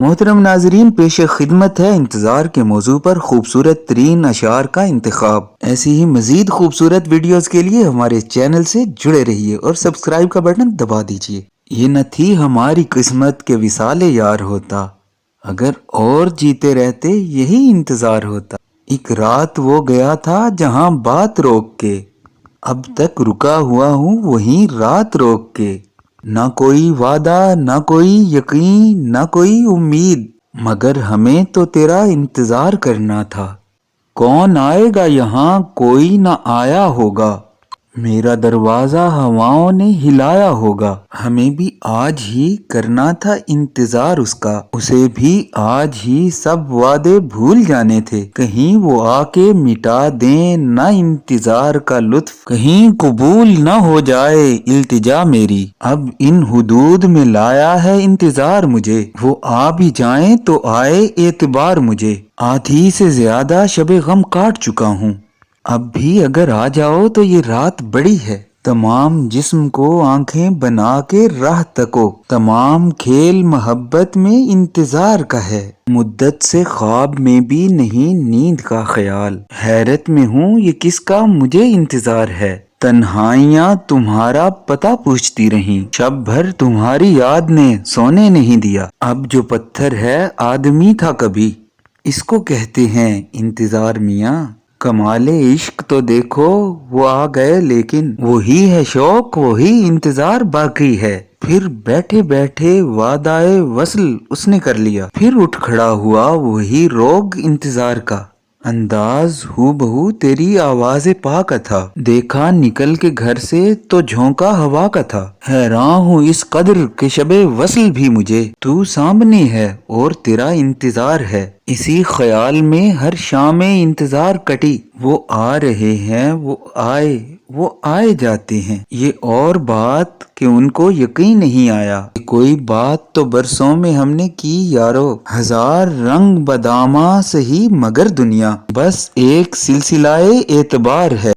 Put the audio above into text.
محترم ناظرین، پیش خدمت ہے انتظار کے موضوع پر خوبصورت ترین اشعار کا انتخاب۔ ایسی ہی مزید خوبصورت ویڈیوز کے لیے ہمارے چینل سے جڑے رہیے اور سبسکرائب کا بٹن دبا دیجیے۔ یہ نہ تھی ہماری قسمت کے وصال یار ہوتا، اگر اور جیتے رہتے یہی انتظار ہوتا۔ ایک رات وہ گیا تھا جہاں بات روک کے، اب تک رکا ہوا ہوں وہیں رات روک کے۔ نہ کوئی وعدہ، نہ کوئی یقین، نہ کوئی امید، مگر ہمیں تو تیرا انتظار کرنا تھا۔ کون آئے گا یہاں، کوئی نہ آیا ہوگا، میرا دروازہ ہواؤں نے ہلایا ہوگا۔ ہمیں بھی آج ہی کرنا تھا انتظار اس کا، اسے بھی آج ہی سب وعدے بھول جانے تھے۔ کہیں وہ آ کے مٹا دیں نہ انتظار کا لطف، کہیں قبول نہ ہو جائے التجا میری۔ اب ان حدود میں لایا ہے انتظار مجھے، وہ آ بھی جائیں تو آئے اعتبار مجھے۔ آدھی سے زیادہ شب غم کاٹ چکا ہوں، اب بھی اگر آ جاؤ تو یہ رات بڑی ہے۔ تمام جسم کو آنکھیں بنا کے راہ تکو، تمام کھیل محبت میں انتظار کا ہے۔ مدت سے خواب میں بھی نہیں نیند کا خیال، حیرت میں ہوں یہ کس کا مجھے انتظار ہے۔ تنہائیاں تمہارا پتہ پوچھتی رہیں، شب بھر تمہاری یاد نے سونے نہیں دیا۔ اب جو پتھر ہے آدمی تھا کبھی، اس کو کہتے ہیں انتظار میاں۔ کمال عشق تو دیکھو وہ آ گئے لیکن وہی ہے شوق، وہی انتظار باقی ہے۔ پھر بیٹھے بیٹھے وعدہ وصل اس نے کر لیا، پھر اٹھ کھڑا ہوا وہی روگ انتظار کا۔ انداز ہو بہو تیری آواز پا کا تھا، دیکھا نکل کے گھر سے تو جھونکا ہوا کا تھا۔ حیران ہوں اس قدر کہ شب وصل بھی مجھے تو سامنے ہے اور تیرا انتظار ہے۔ اسی خیال میں ہر شام انتظار کٹی، وہ آ رہے ہیں وہ آئے جاتے ہیں۔ یہ اور بات کہ ان کو یقین نہیں آیا کہ کوئی بات تو برسوں میں ہم نے کی یارو۔ ہزار رنگ بداماں سہی مگر دنیا بس ایک سلسلہ اعتبار ہے۔